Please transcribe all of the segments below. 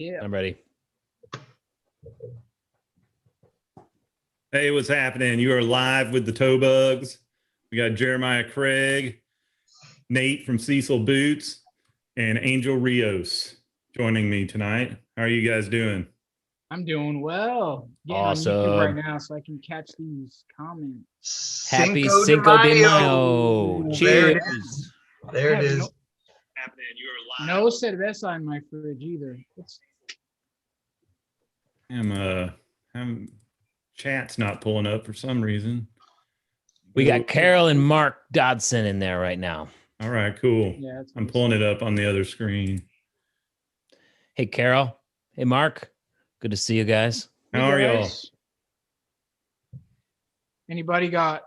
Yeah. I'm ready. Hey, what's happening? You are live with the Toe Bugs. We got Jeremiah Craig, Nate from Cecil Boots, and Angel Rios joining me tonight. How are you guys doing? I'm doing well. Getting on YouTube right now so I can catch these comments. Happy Cinco de Mayo. Cheers. There it is. Happening. You are No cerveza in my fridge either. Chat's not pulling up for some reason. We got Carol and Mark Dodson in there right now. All right, cool. Yeah, I'm pulling it up on the other screen. Hey, Carol. Hey, Mark. Good to see you guys. How are y'all? Anybody got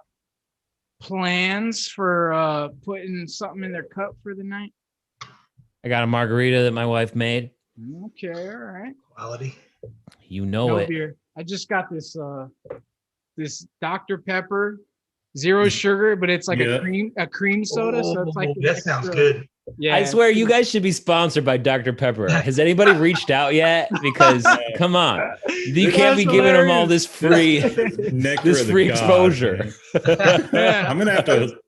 plans for putting something in their cup for the night? I got a margarita that my wife made. Okay, all right. Quality. You know No it. beer. I just got this this Dr. Pepper, zero sugar, but it's like a cream soda. So it's like that sounds good. Yeah, I swear you guys should be sponsored by Dr. Pepper. Has anybody reached out yet? Because come on, you can't be giving them all this free, this free exposure. I'm gonna have to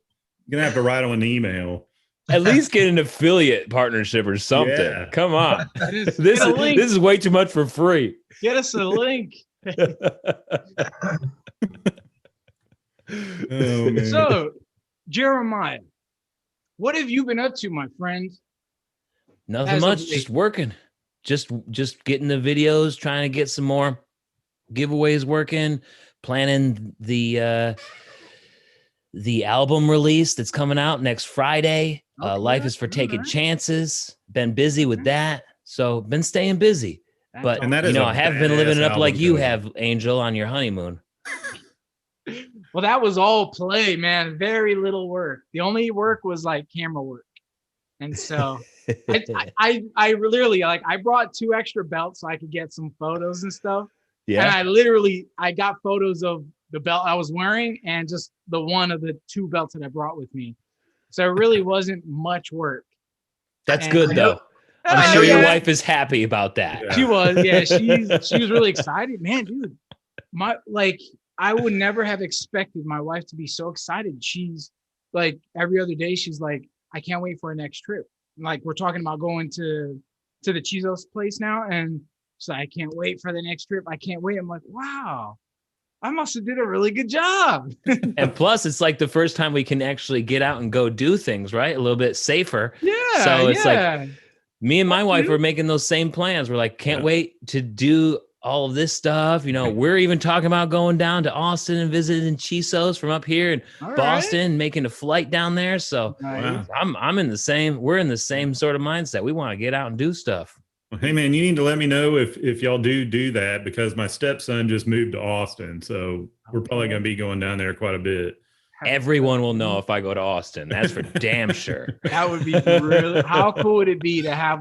write them an email. At least get an affiliate partnership or something. Yeah. Come on, this is way too much for free. Get us a link. Oh, man. So, Jeremiah, what have you been up to, my friend? Nothing much, just working. Just getting the videos, trying to get some more giveaways working, planning the album release that's coming out next Friday. Okay, Life is for taking chances. Been busy with that. So been staying busy. But I haven't been living it up like you have, Angel, on your honeymoon. Well, that was all play, man. Very little work. The only work was like camera work. And so I literally I brought 2 extra belts so I could get some photos and stuff. Yeah. And I got photos of the belt I was wearing and just the one of the 2 belts that I brought with me. So it really wasn't much work. That's good though. I'm sure your wife is happy about that. Yeah. She was, yeah. She was really excited, man, dude. I would never have expected my wife to be so excited. She's like every other day, she's like, I can't wait for our next trip. Like we're talking about going to the Chizo's place now, and she's like, I can't wait for the next trip. I can't wait. I'm like, wow, I must have did a really good job. And plus, it's like the first time we can actually get out and go do things, right? A little bit safer. Yeah. So it's like me and my wife were making those same plans. We're like, can't wait to do all of this stuff. We're even talking about going down to Austin and visiting Chizo's from up here in Boston, making a flight down there. So we're in the same sort of mindset. We want to get out and do stuff. Well, hey man, you need to let me know if y'all do that, because my stepson just moved to Austin. So we're probably going to be going down there quite a bit. Everyone will know if I go to Austin. That's for damn sure. That would be really, how cool would it be to have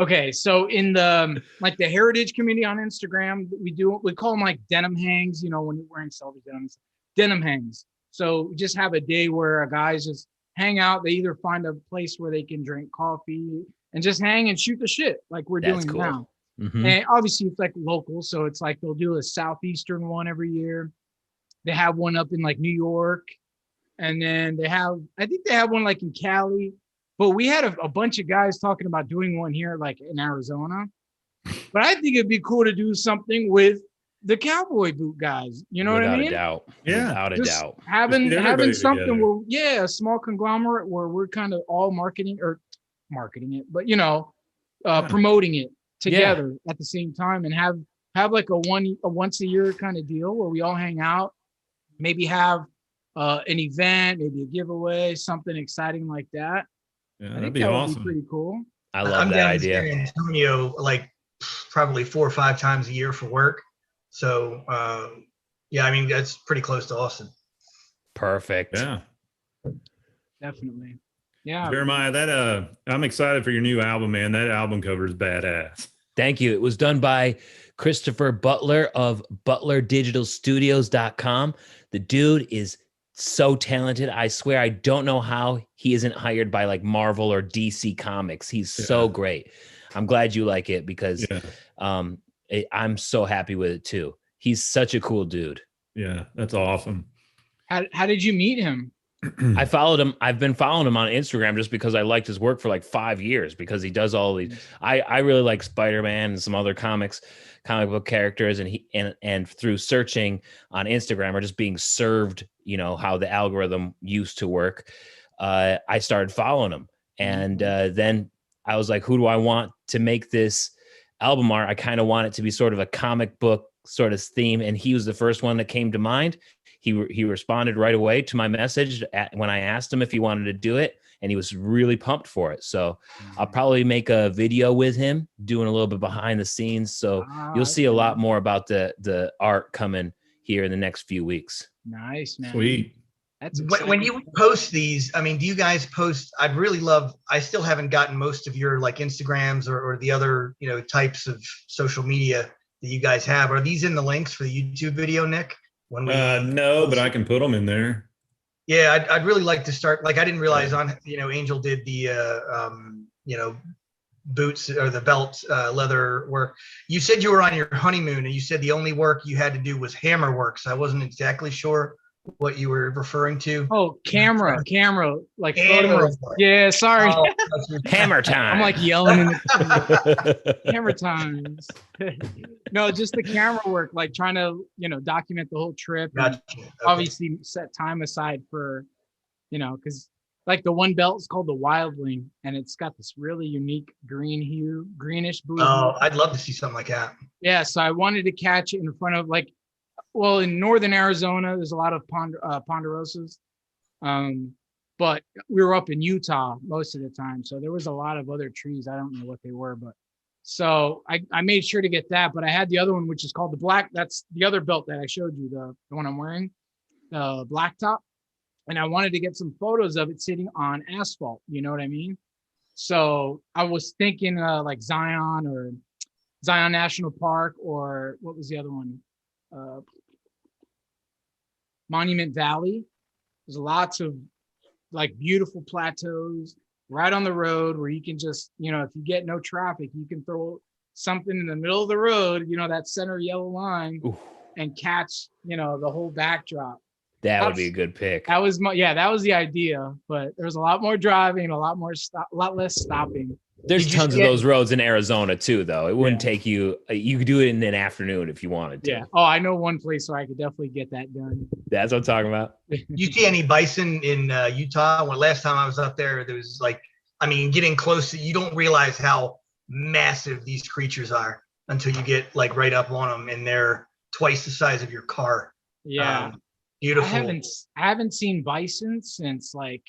okay, so in the the heritage community on Instagram, we call them like denim hangs, when you're wearing silver denim hangs. So we just have a day where guys just hang out. They either find a place where they can drink coffee and just hang and shoot the shit like we're doing now. Mm-hmm. And obviously it's like local. So it's like they'll do a Southeastern one every year. They have one up in like New York. And then I think they have one like in Cali. But we had a bunch of guys talking about doing one here, like in Arizona. But I think it'd be cool to do something with the cowboy boot guys. You know what I mean? Without a doubt. Yeah. Without a doubt. Having something where, a small conglomerate where we're kind of all marketing it, but promoting it together at the same time, and have like a once a year kind of deal where we all hang out, maybe have an event, maybe a giveaway, something exciting like that. Yeah, that'd be awesome. Would be pretty cool. I love that idea. I'm down in Antonio like probably 4 or 5 times a year for work. So that's pretty close to Austin. Perfect. Yeah. Definitely. Yeah. Jeremiah, I'm excited for your new album, man. That album cover is badass. Thank you. It was done by Christopher Butler of butlerdigitalstudios.com. The dude is so talented. I swear, I don't know how he isn't hired by like Marvel or DC Comics. He's so great. I'm glad you like it because Yeah. I'm so happy with it too. He's such a cool dude. Yeah, that's awesome. How did you meet him? I followed him. I've been following him on Instagram just because I liked his work for like 5 years because he does all these. I really like Spider-Man and some other comic book characters, and through searching on Instagram or just being served, how the algorithm used to work, I started following him, and then I was like, who do I want to make this album art? I kind of want it to be sort of a comic book sort of theme, and he was the first one that came to mind. He responded right away to my message when I asked him if he wanted to do it, and he was really pumped for it. So I'll probably make a video with him doing a little bit behind the scenes. So you'll see a lot more about the art coming here in the next few weeks. Nice, man. Sweet. That's When you post these, I mean, do you guys post? I'd really love. I still haven't gotten most of your like Instagrams or the other types of social media that you guys have. Are these in the links for the YouTube video, Nick? When we no, but I can put them in there. Yeah, I'd really like to start. Like I didn't realize Angel did the boots or the belt leather work. You said you were on your honeymoon, and you said the only work you had to do was hammer work. So I wasn't exactly sure what you were referring to. Oh, camera, like camera photos. Yeah, sorry. Oh, Hammer time. I'm like yelling in the camera times. No, just the camera work, like trying to, document the whole trip. Gotcha. And Okay. obviously set time aside for, because like the one belt is called the Wildling, and it's got this really unique greenish blue. Oh, I'd love to see something like that. Yeah, so I wanted to catch it in front of in northern Arizona, there's a lot of ponderosas. But we were up in Utah most of the time. So there was a lot of other trees. I don't know what they were, but so I made sure to get that. But I had the other one, which is called the black. That's the other belt that I showed you, the one I'm wearing, the black top. And I wanted to get some photos of it sitting on asphalt. You know what I mean? So I was thinking like Zion National Park, or what was the other one? Monument Valley. There's lots of like beautiful plateaus right on the road where you can just, if you get no traffic, you can throw something in the middle of the road, that center yellow line. Oof. And catch, the whole backdrop. That would be a good pick. That was that was the idea, but there was a lot more driving, a lot less stopping. There's tons of those roads in Arizona too, though. It wouldn't take you. You could do it in an afternoon if you wanted to. Yeah. Oh, I know one place where I could definitely get that done. That's what I'm talking about. You see any bison in Utah? When last time I was up there was getting close. You don't realize how massive these creatures are until you get like right up on them, and they're twice the size of your car. Yeah. Beautiful. I haven't seen bison since like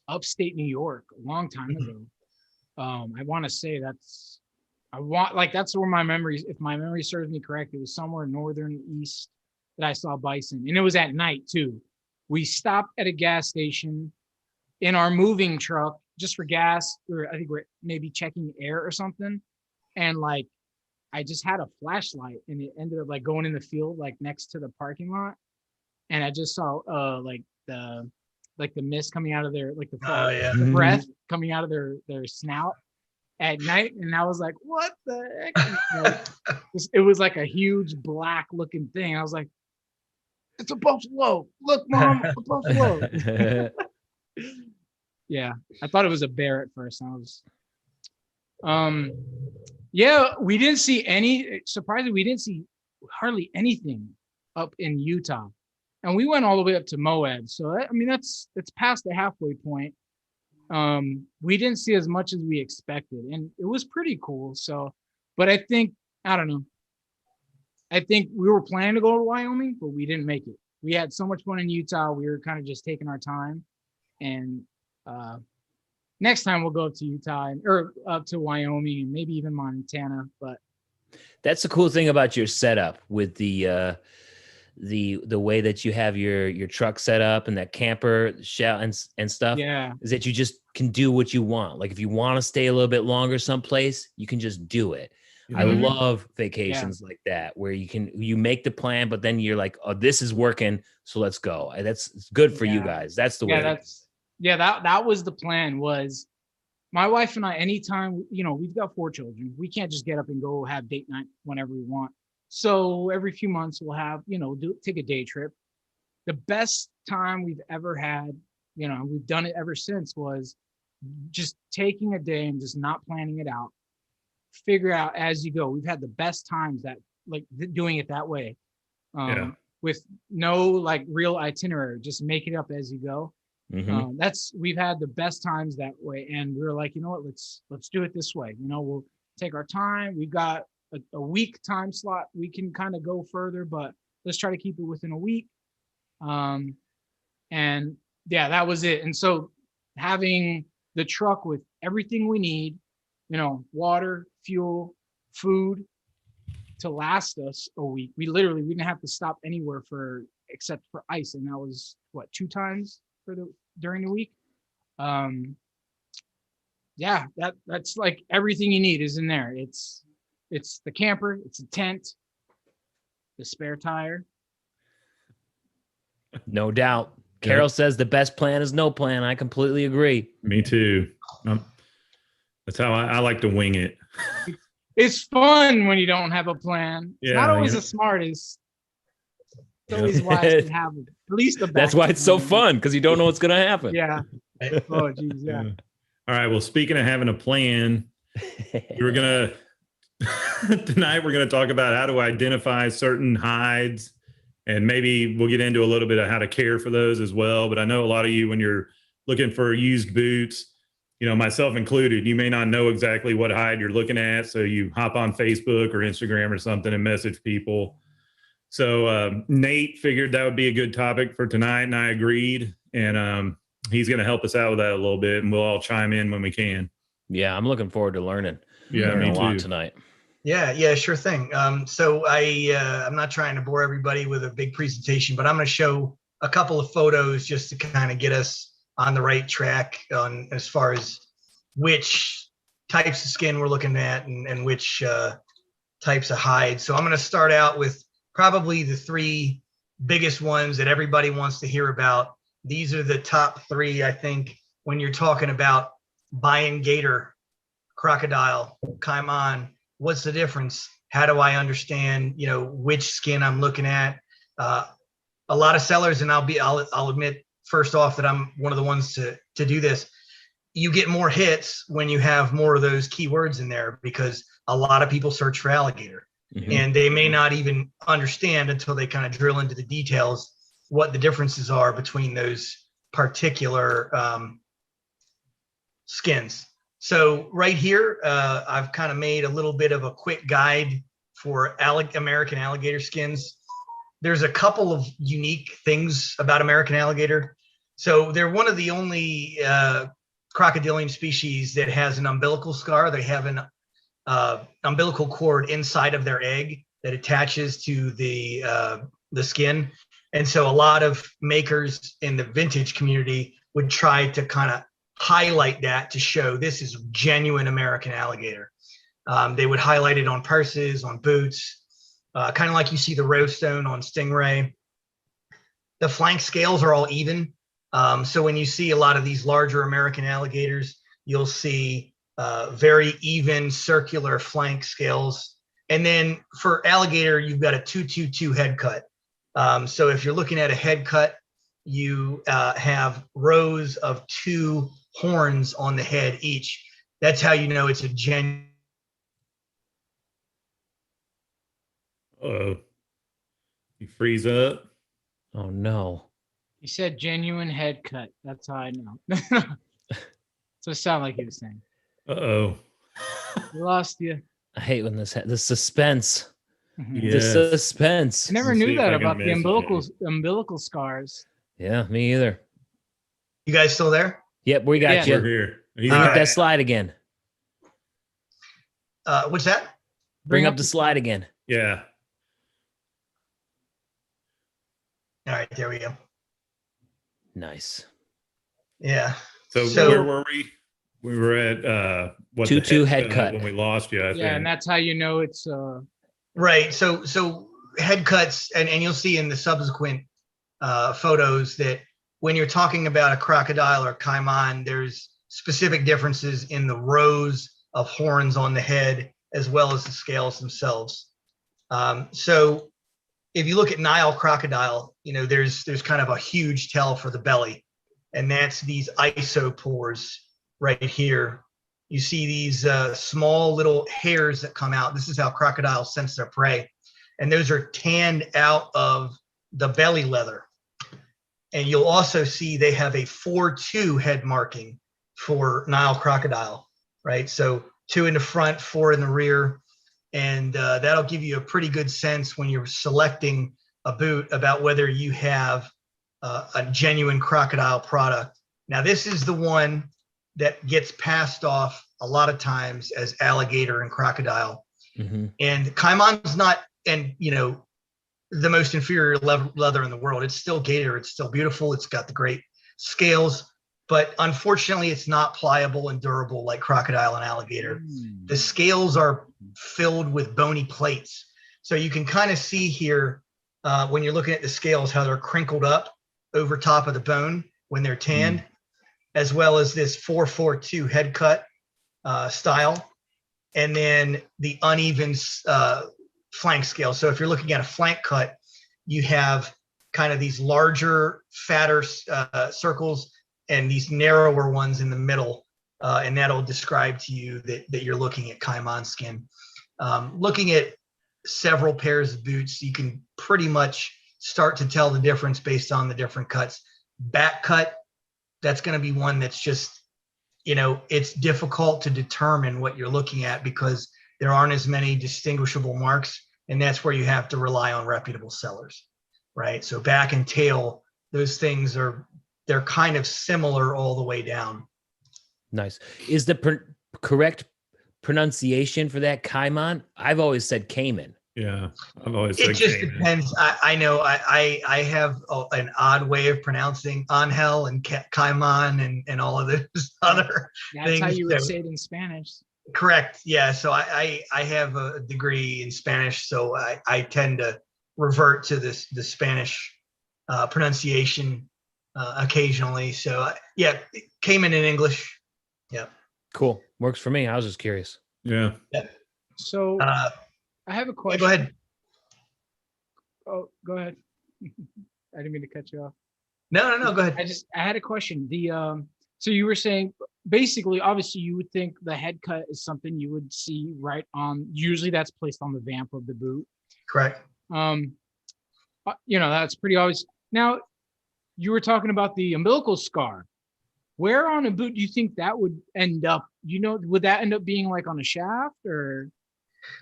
upstate New York a long time ago. I want to say that's where my memories, if my memory serves me correct, it was somewhere northern east that I saw bison, and it was at night too. We stopped at a gas station in our moving truck just for gas. I think we're maybe checking air or something, and like I just had a flashlight, and it ended up like going in the field like next to the parking lot, and I just saw the mist coming out of their the breath coming out of their snout at night, and I was like, what the heck? It was like a huge black looking thing. I was like, it's a buffalo. Look, Mom, a buffalo. Yeah, I thought it was a bear at first. I was we didn't see surprisingly, we didn't see hardly anything up in Utah. And we went all the way up to Moab. So, it's past the halfway point. We didn't see as much as we expected, and it was pretty cool. So, but I don't know. I think we were planning to go to Wyoming, but we didn't make it. We had so much fun in Utah. We were kind of just taking our time. And next time we'll go up to Utah or up to Wyoming and maybe even Montana. But that's the cool thing about your setup with the way that you have your truck set up and that camper shell and stuff, is that you just can do what you want. Like if you want to stay a little bit longer someplace, you can just do it. Mm-hmm. I love vacations like that, where you make the plan, but then you're like, oh, this is working, so let's go. It's good for you guys. That's the way. That was the plan. Was my wife and I, anytime, we've got 4 children, we can't just get up and go have date night whenever we want. So every few months we'll have, take a day trip. The best time we've ever had, we've done it ever since, was just taking a day and just not planning it out. Figure out as you go. We've had the best times that doing it that way. With no like real itinerary, just make it up as you go. We've had the best times that way, and we were like, you know what, let's do it this way. We'll take our time. We've got a week time slot. We can kind of go further, but let's try to keep it within a week. And yeah, that was it. And so having the truck with everything we need, water, fuel, food, to last us a week. We didn't have to stop anywhere except for ice, and that was 2 times during the week. That's like everything you need is in there. It's the camper, it's a tent, the spare tire. No doubt. Carol says the best plan is no plan. I completely agree. Me too. That's how I like to wing it. It's fun when you don't have a plan. It's not always the smartest. It's always wise to have at least a. That's why it's so fun, because you don't know what's going to happen. Yeah. Oh, geez, yeah. All right. Well, speaking of having a plan, tonight we're gonna talk about how to identify certain hides, and maybe we'll get into a little bit of how to care for those as well. But I know a lot of you, when you're looking for used boots, myself included, you may not know exactly what hide you're looking at. So you hop on Facebook or Instagram or something and message people. So Nate figured that would be a good topic for tonight, and I agreed. And he's going to help us out with that a little bit, and we'll all chime in when we can. Yeah, I'm looking forward to learning. Yeah, me a lot tonight. Yeah, sure thing. So I'm not trying to bore everybody with a big presentation, but I'm going to show a couple of photos just to kind of get us on the right track on as far as which types of skin we're looking at and which types of hide. So I'm going to start out with probably the 3 biggest ones that everybody wants to hear about. These are the top 3, I think, when you're talking about buying gator, crocodile, caiman. What's the difference? How do I understand, which skin I'm looking at? A lot of sellers, and I'll admit first off that I'm one of the ones to do this. You get more hits when you have more of those keywords in there, because a lot of people search for alligator, and they may not even understand until they kind of drill into the details what the differences are between those particular skins. So right here, I've kind of made a little bit of a quick guide for American alligator skins. There's a couple of unique things about American alligator. So they're one of the only crocodilian species that has an umbilical scar. They have an umbilical cord inside of their egg that attaches to the skin. And so a lot of makers in the vintage community would try to kind of highlight that to show this is genuine American alligator. They would highlight it on purses, on boots, kind of like you see the rowstone on stingray. The flank scales are all even. So when you see a lot of these larger American alligators, you'll see very even circular flank scales. And then for alligator, you've got a 2-2-2 head cut. So if you're looking at a head cut, you have rows of 2 horns on the head each. That's how you know it's a genuine. Uh-oh. You freeze up. Oh no. He said genuine head cut. That's how I know. So it sounded like he was saying. Uh-oh. We lost you. I hate when the suspense. Yes. The suspense. I never knew that about the umbilical scars. Yeah, me either. You guys still there? Yep, we got you. We're here. Bring up that slide again. What's that? Bring up the slide again. Yeah. All right, there we go. Nice. Yeah. So where were we? We were at 2-2 head cut when we lost you. I think. And that's how you know it's right. So head cuts, and you'll see in the subsequent photos that when you're talking about a crocodile or caiman, there's specific differences in the rows of horns on the head, as well as the scales themselves. So if you look at Nile crocodile, there's kind of a huge tail for the belly, and that's these isopores right here. You see these small little hairs that come out. This is how crocodiles sense their prey. And those are tanned out of the belly leather. And you'll also see they have a 4-2 head marking for Nile crocodile, right? So 2 in the front, 4 in the rear. And that'll give you a pretty good sense when you're selecting a boot about whether you have a genuine crocodile product. Now, this is the one that gets passed off a lot of times as alligator and crocodile. Mm-hmm. And Caiman's not, the most inferior leather in the world. It's still gator. It's still beautiful. It's got the great scales, but unfortunately it's not pliable and durable like crocodile and alligator. The scales are filled with bony plates. So you can kind of see here when you're looking at the scales, how they're crinkled up over top of the bone when they're tanned, as well as this 4-4-2 head cut style. And then the uneven flank scale. So if you're looking at a flank cut, you have kind of these larger, fatter circles and these narrower ones in the middle. And that'll describe to you that you're looking at Caiman skin. Looking at several pairs of boots, you can pretty much start to tell the difference based on the different cuts. Back cut, that's going to be one that's just, it's difficult to determine what you're looking at because there aren't as many distinguishable marks, and that's where you have to rely on reputable sellers, right? So back and tail, those things they're kind of similar all the way down. Nice. Is the correct pronunciation for that Caiman? I've always said Cayman. Yeah, I've always said it just Cayman. Depends. I know I have an odd way of pronouncing Angel and Caiman and all of those other That's things. how you would say it in Spanish. Correct. Yeah. So I have a degree in Spanish, so I tend to revert to the Spanish pronunciation occasionally. So yeah, Cayman in English. Yeah. Cool. Works for me. I was just curious. Yeah. So I have a question. Go ahead. Oh, go ahead. I didn't mean to cut you off. No. Go ahead. I had a question. So you were saying basically, obviously, you would think the head cut is something you would see right on. Usually, that's placed on the vamp of the boot. Correct. That's pretty obvious. Now, you were talking about the umbilical scar. Where on a boot do you think that would end up? Would that end up being like on a shaft or?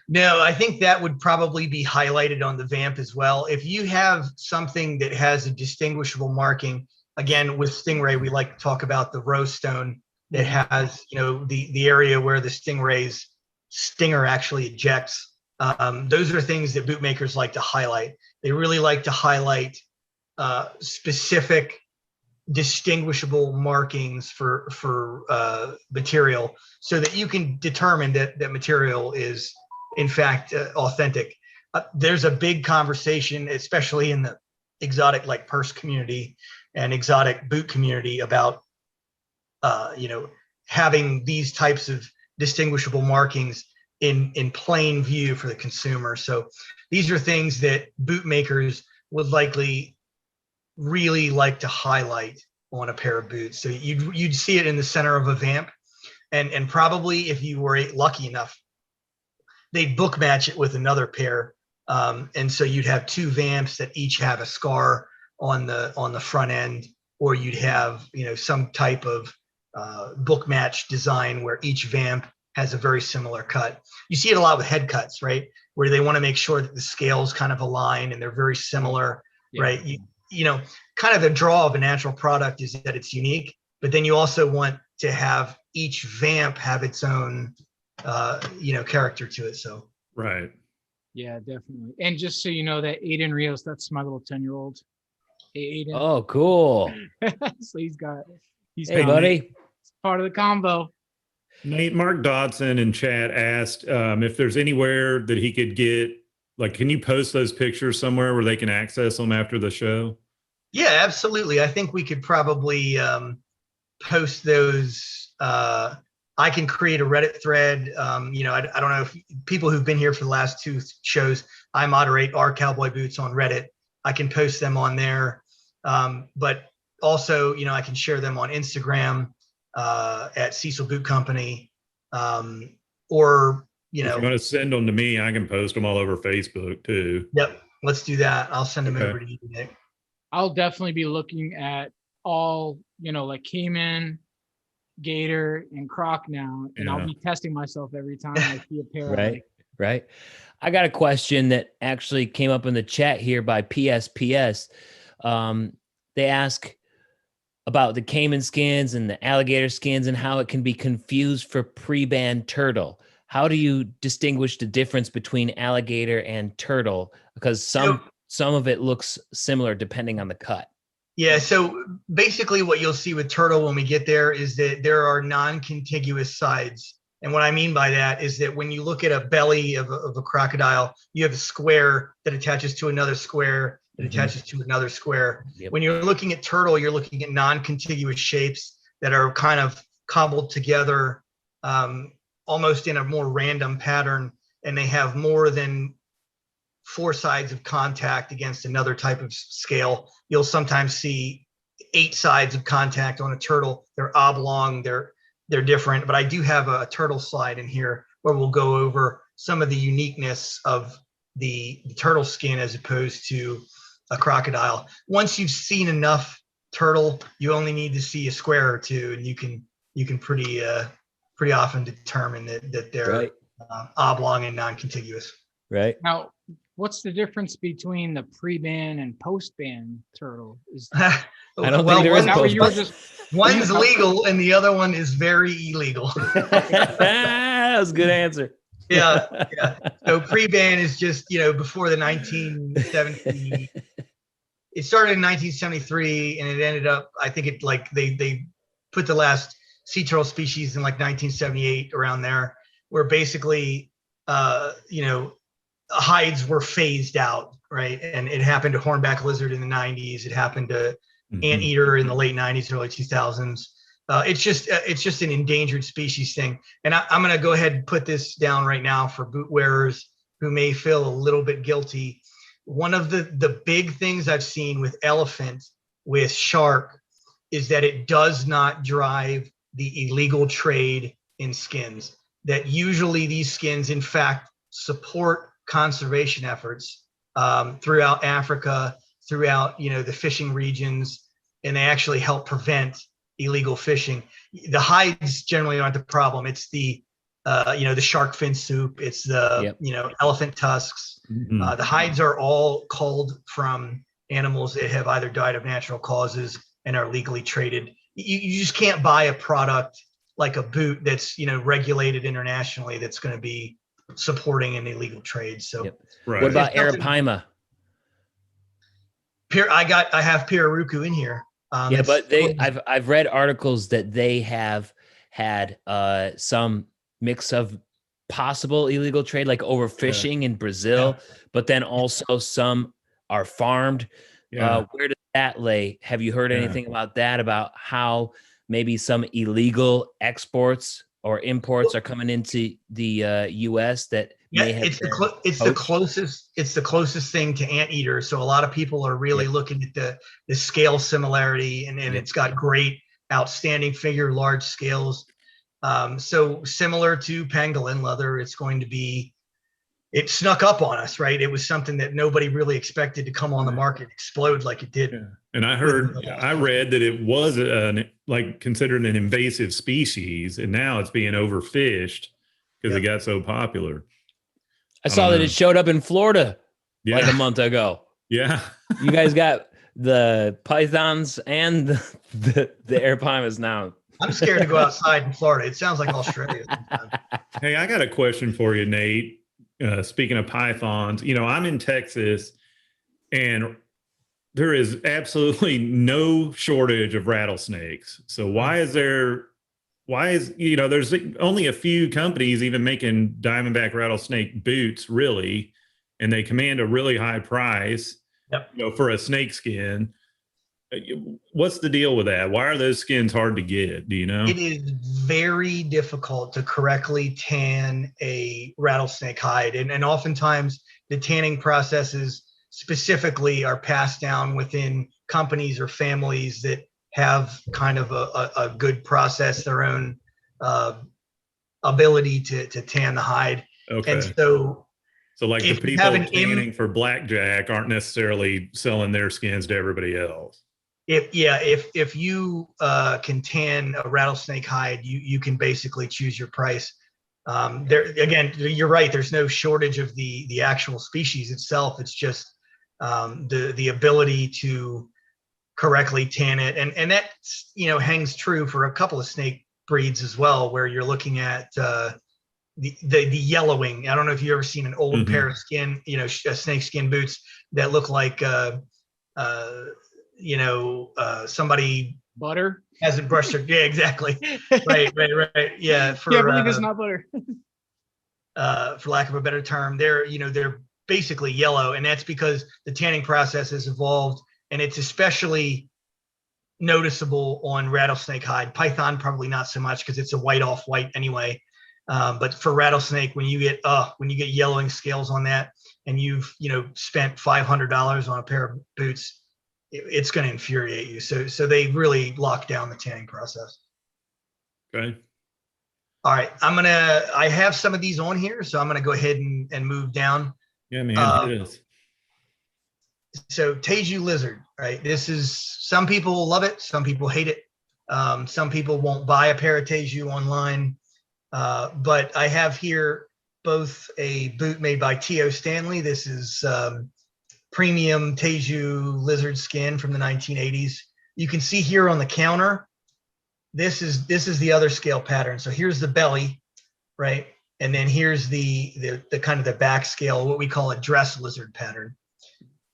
No, I think that would probably be highlighted on the vamp as well. If you have something that has a distinguishable marking, again, with Stingray, we like to talk about the rose stone that has, the area where the Stingray's stinger actually ejects. Those are things that bootmakers like to highlight. They really like to highlight specific distinguishable markings for material so that you can determine that material is in fact authentic. There's a big conversation, especially in the exotic like purse community and exotic boot community about having these types of distinguishable markings in plain view for the consumer. So these are things that bootmakers would likely really like to highlight on a pair of boots. So you'd see it in the center of a vamp, and probably if you were lucky enough, they'd book match it with another pair, and so you'd have 2 vamps that each have a scar on the front end, or you'd have some type of book match design where each vamp has a very similar cut. You see it a lot with head cuts, right? Where they want to make sure that the scales kind of align and they're very similar, right? Kind of the draw of a natural product is that it's unique, but then you also want to have each vamp have its own, character to it. So. Right. Yeah, definitely. And just so you know, that Aiden Rios, that's my little 10-year-old. Hey, Aiden. Oh, cool. So he's Hey, buddy. part of the combo. Nate, Mark Dodson in chat asked if there's anywhere that he could get, like, can you post those pictures somewhere where they can access them after the show? Yeah, absolutely. I think we could probably post those I can create a Reddit thread. You know, I don't know if people who've been here for the last 2 shows, I moderate our cowboy boots on Reddit. I can post them on there. But also, you know, I can share them on Instagram at Cecil Boot Company. Or, you know, if you want to send them to me, I can post them all over Facebook too. Yep. Let's do that. I'll send them over to you, Nick. I'll definitely be looking at all, you know, like Cayman, Gator, and Croc now, and I'll be testing myself every time I see a pair. Right. I got a question that actually came up in the chat here by PSPS. They ask about the Cayman skins and the alligator skins and how it can be confused for pre-band turtle. How do you distinguish the difference between alligator and turtle? Because some of it looks similar depending on the cut. Yeah, so basically what you'll see with turtle when we get there is that there are non-contiguous sides. And what I mean by that is that when you look at a belly of a crocodile, you have a square that attaches to another square that attaches to another square. Yep. When you're looking at turtle, you're looking at non-contiguous shapes that are kind of cobbled together almost in a more random pattern, and they have more than 4 sides of contact against another type of scale. You'll sometimes see 8 sides of contact on a turtle. They're oblong, they're different, but I do have a turtle slide in here where we'll go over some of the uniqueness of the turtle skin as opposed to a crocodile. Once you've seen enough turtle, you only need to see a square or two, and you can pretty often determine that they're oblong and non-contiguous. Right. Now, what's the difference between the pre-ban and post-ban turtle? I don't think there is one's legal and the other one is very illegal. That was a good answer. Yeah. So pre-ban is just, you know, before the 1970. It started in 1973 and it ended up, I think it like they put the last sea turtle species in like 1978 around there, where basically, you know, hides were phased out, right? And it happened to hornback lizard in the 90s. It happened to anteater in the late 90s, early 2000s. It's just an endangered species thing. And I'm going to go ahead and put this down right now for boot wearers who may feel a little bit guilty. One of the big things I've seen with elephant, with shark, is that it does not drive the illegal trade in skins. That usually these skins, in fact, support conservation efforts throughout Africa, throughout, you know, the fishing regions, and they actually help prevent illegal fishing. The hides generally aren't the problem. It's the you know, the shark fin soup. It's the you know, elephant tusks. The hides are all culled from animals that have either died of natural causes and are legally traded. You just can't buy a product like a boot that's, you know, regulated internationally that's going to be supporting an illegal trade. So what about Arapaima? I have Pirarucu in here. But I've read articles that they have had some mix of possible illegal trade, like overfishing in Brazil, but then also some are farmed. Where does that lay? Have you heard anything about that, about how maybe some illegal exports or imports are coming into the U.S. that may have it's the closest thing to anteater. So a lot of people are really looking at the scale similarity, and it's got great, outstanding figure, large scales. So similar to pangolin leather, it's going to be, it snuck up on us, right? It was something that nobody really expected to come on the market, explode like it did. Yeah. And I read that it was like considered an invasive species, and now it's being overfished because it got so poputhe I saw that it showed up in Florida like a month ago. Yeah. You guys got the pythons and the Arapaimas now. I'm scared to go outside in Florida. It sounds like Australia. Hey, I got a question for you, Nate. Speaking of pythons, you know, I'm in Texas and there is absolutely no shortage of rattlesnakes. So why is, you know, there's only a few companies even making diamondback rattlesnake boots, really, and they command a really high price, you know, for a snake skin. What's the deal with that? Why are those skins hard to get? Do you know? It is very difficult to correctly tan a rattlesnake hide. And oftentimes the tanning processes specifically are passed down within companies or families that have kind of a good process, their own ability to tan the hide. Okay. And so like the if you people have an tanning for blackjack aren't necessarily selling their skins to everybody else. If you can tan a rattlesnake hide, you can basically choose your price. There again, you're right. There's no shortage of the actual species itself. It's just the ability to correctly tan it, and that hangs true for a couple of snake breeds as well, where you're looking at the yellowing. I don't know if you've ever seen an old pair of skin, snake skin boots that look like somebody butter hasn't brushed their, yeah, exactly. right. Yeah. Can't believe it's not butter. For lack of a better term, they're basically yellow, and that's because the tanning process has evolved, and it's especially noticeable on rattlesnake hide. Python probably not so much because it's a white off white anyway. But for rattlesnake, when you get yellowing scales on that, and you've spent $500 on a pair of boots, it's going to infuriate you. So they really lock down the tanning process. Okay. All right, I have some of these on here, so I'm gonna go ahead and move down. Yeah, man, it is. So Teju lizard, right? This is, some people love it, some people hate it. Some people won't buy a pair of Teju online. But I have here both a boot made by T.O. Stanley. This is premium Teju lizard skin from the 1980s. You can see here on the counter, this is the other scale pattern. So here's the belly, right? And then here's the kind of the back scale, what we call a dress lizard pattern.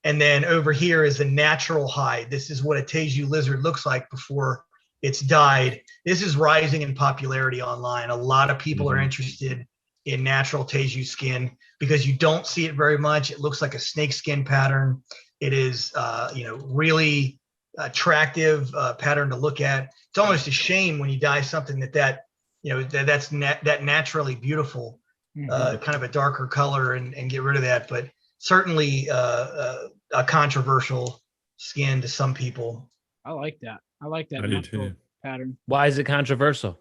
And then over here is the natural hide. This is what a Teju lizard looks like before it's dyed. This is rising in popularity online. A lot of people are interested in natural Teju skin because you don't see it very much. It looks like a snake skin pattern. It is, really attractive pattern to look at. It's almost a shame when you dye something that's naturally beautiful, kind of a darker color, and get rid of that. But certainly a controversial skin to some people. I like that. I like that I do natural too. pattern. Why is it controversial?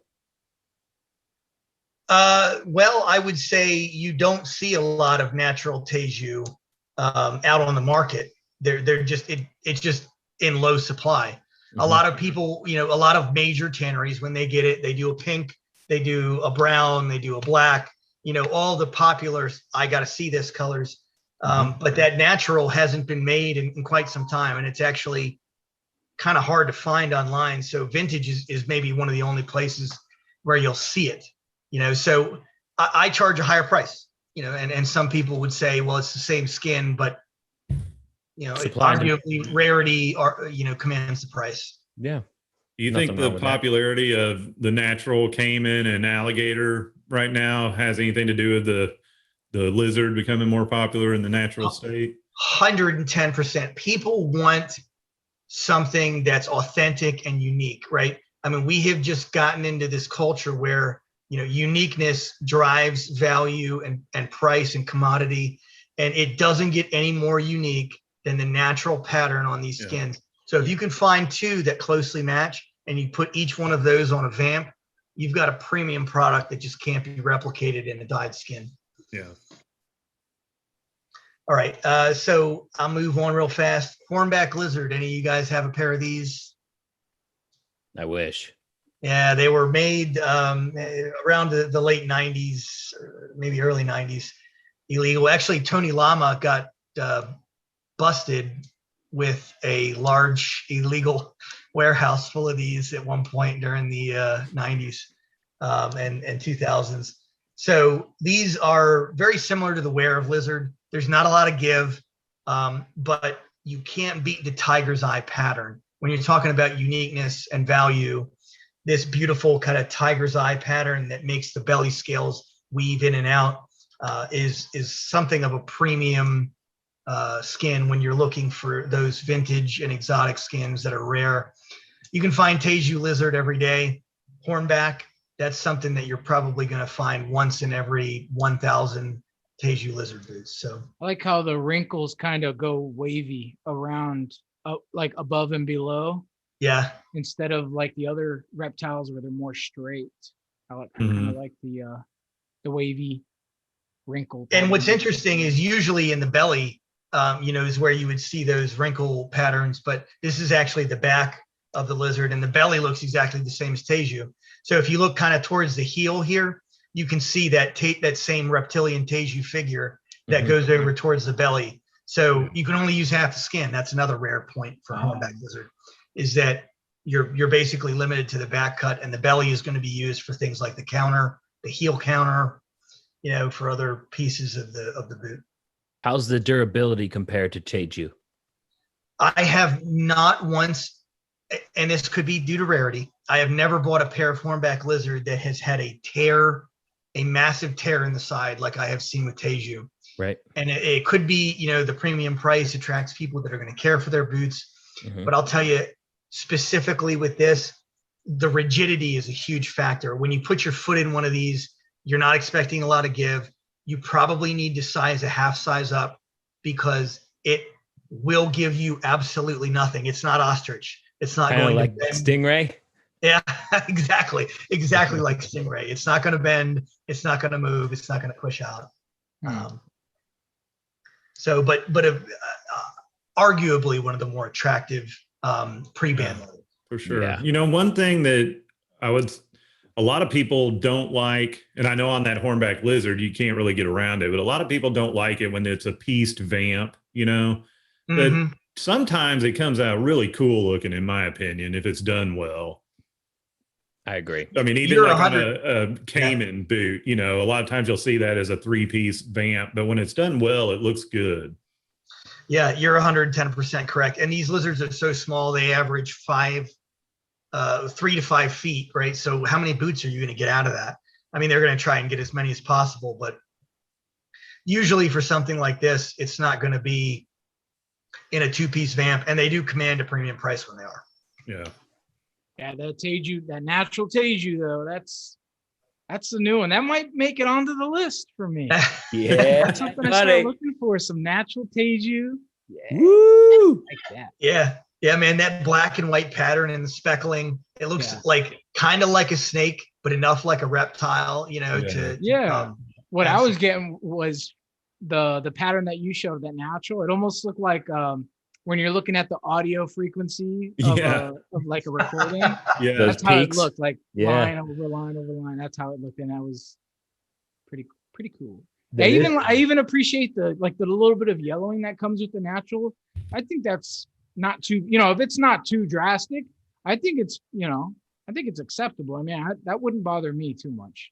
Well, I would say you don't see a lot of natural Teju out on the market. They're just it's just in low supply. A lot of people, a lot of major tanneries, when they get it, they do a pink, they do a brown, they do a black, all the popular I got to see this colors. But that natural hasn't been made in quite some time, and it's actually kind of hard to find online. So vintage is maybe one of the only places where you'll see it. So I charge a higher price, and some people would say, well, it's the same skin, but arguably rarity commands the price. Yeah. Do you think the popularity of the natural caiman and alligator right now has anything to do with the lizard becoming more popular in the natural state? 110%. People want something that's authentic and unique, right? I mean, we have just gotten into this culture where uniqueness drives value and price and commodity, and it doesn't get any more unique than the natural pattern on these skins. So if you can find two that closely match and you put each one of those on a vamp, you've got a premium product that just can't be replicated in a dyed skin. Yeah. All right, so I'll move on real fast. Hornback lizard, any of you guys have a pair of these? I wish. Yeah, they were made around the late 90s, or maybe early 90s, illegal. Actually, Tony Lama got busted with a large illegal warehouse full of these at one point during the 90s and 2000s. So these are very similar to the wear of lizard. There's not a lot of give, but you can't beat the tiger's eye pattern. When you're talking about uniqueness and value, this beautiful kind of tiger's eye pattern that makes the belly scales weave in and out is something of a premium skin when you're looking for those vintage and exotic skins that are rare. You can find Teju lizard every day. Hornback, that's something that you're probably going to find once in every 1,000 Teju lizard boots. So I like how the wrinkles kind of go wavy around, like above and below, yeah, instead of like the other reptiles where they're more straight. I kind of like the wavy wrinkle. And what's interesting is usually in the belly, is where you would see those wrinkle patterns, but this is actually the back of the lizard, and the belly looks exactly the same as Teju. So if you look kind of towards the heel here, you can see that that same reptilian Teju figure that goes over towards the belly. So you can only use half the skin. That's another rare point for a hornback lizard, is that you're basically limited to the back cut, and the belly is going to be used for things like the counter, the heel counter, for other pieces of the boot. How's the durability compared to Teju? I have not once, and this could be due to rarity, I have never bought a pair of hornback lizard that has had a massive tear in the side like I have seen with Teju. Right. And it could be, the premium price attracts people that are going to care for their boots. But I'll tell you, specifically with this, the rigidity is a huge factor. When you put your foot in one of these, you're not expecting a lot of give. You probably need to size a half size up, because it will give you absolutely nothing. It's not ostrich. It's not kind going of like to bend. Stingray. Yeah, exactly like Stingray. It's not going to bend. It's not going to move. It's not going to push out. But arguably one of the more attractive pre-band levels. For sure. Yeah. One thing that a lot of people don't like, and I know on that hornback lizard, you can't really get around it, but a lot of people don't like it when it's a pieced vamp, but sometimes it comes out really cool looking, in my opinion, if it's done well. I agree. I mean, even like on a Cayman boot, a lot of times you'll see that as a 3-piece vamp, but when it's done well, it looks good. Yeah, you're 110% correct. And these lizards are so small, they average 3 to 5 feet, right? So how many boots are you going to get out of that? I mean, they're going to try and get as many as possible, but usually for something like this, it's not going to be in a 2-piece vamp, and they do command a premium price when they are. Yeah. Yeah, that Teju, that natural Teju, though, that's the new one. That might make it onto the list for me. Yeah, that's something I start looking for. Some natural Teju. Yeah. Woo! Like that. Yeah, man. That black and white pattern and the speckling, it looks like kind of like a snake, but enough like a reptile, What I was getting was the pattern that you showed, that natural. It almost looked like when you're looking at the audio frequency of like a recording. Yeah, that's how peaks. it looked, like line over line over line. That's how it looked, and that was pretty cool. I even appreciate the little bit of yellowing that comes with the natural. I think that's not too, if it's not too drastic, I think it's acceptable. I mean, that wouldn't bother me too much.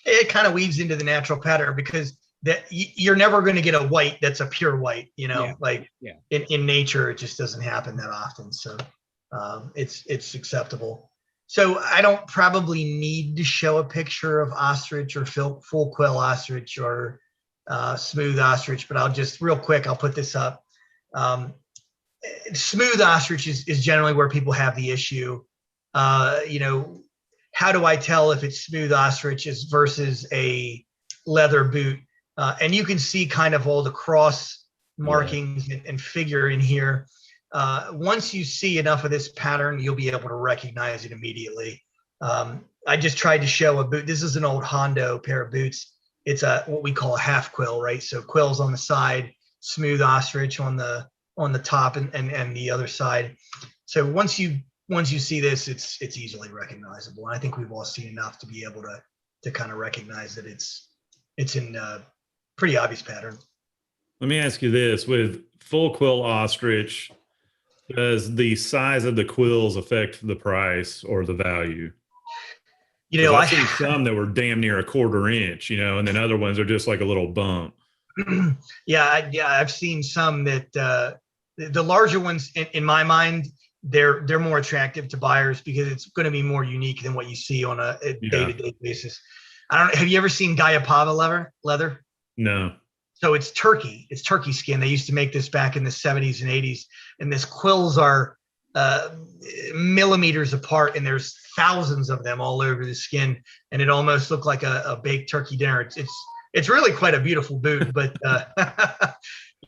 It kind of weaves into the natural pattern, because that you're never going to get a white that's a pure white, in nature, it just doesn't happen that often. So it's acceptable. So I don't probably need to show a picture of ostrich or full quill ostrich or smooth ostrich, but I'll just real quick, I'll put this up. Smooth ostrich is generally where people have the issue. How do I tell if it's smooth ostrich versus a leather boot? And you can see kind of all the cross markings and figure in here. Once you see enough of this pattern, you'll be able to recognize it immediately. I just tried to show a boot. This is an old Hondo pair of boots. It's what we call a half quill, right? So quills on the side, smooth ostrich on the top and the other side. So once you see this, it's easily recognizable. And I think we've all seen enough to be able to kind of recognize that it's in pretty obvious pattern. Let me ask you this: with full quill ostrich, does the size of the quills affect the price or the value? I've seen some that were damn near a 1/4 inch, and then other ones are just like a little bump. I've seen some that the larger ones, in my mind, they're more attractive to buyers because it's going to be more unique than what you see on a day-to-day basis. I don't know. Have you ever seen Gayapava leather? No. So it's turkey. It's turkey skin. They used to make this back in the 70s and 80s, and this quills are millimeters apart, and there's thousands of them all over the skin, and it almost looked like a baked turkey dinner. It's really quite a beautiful boot, but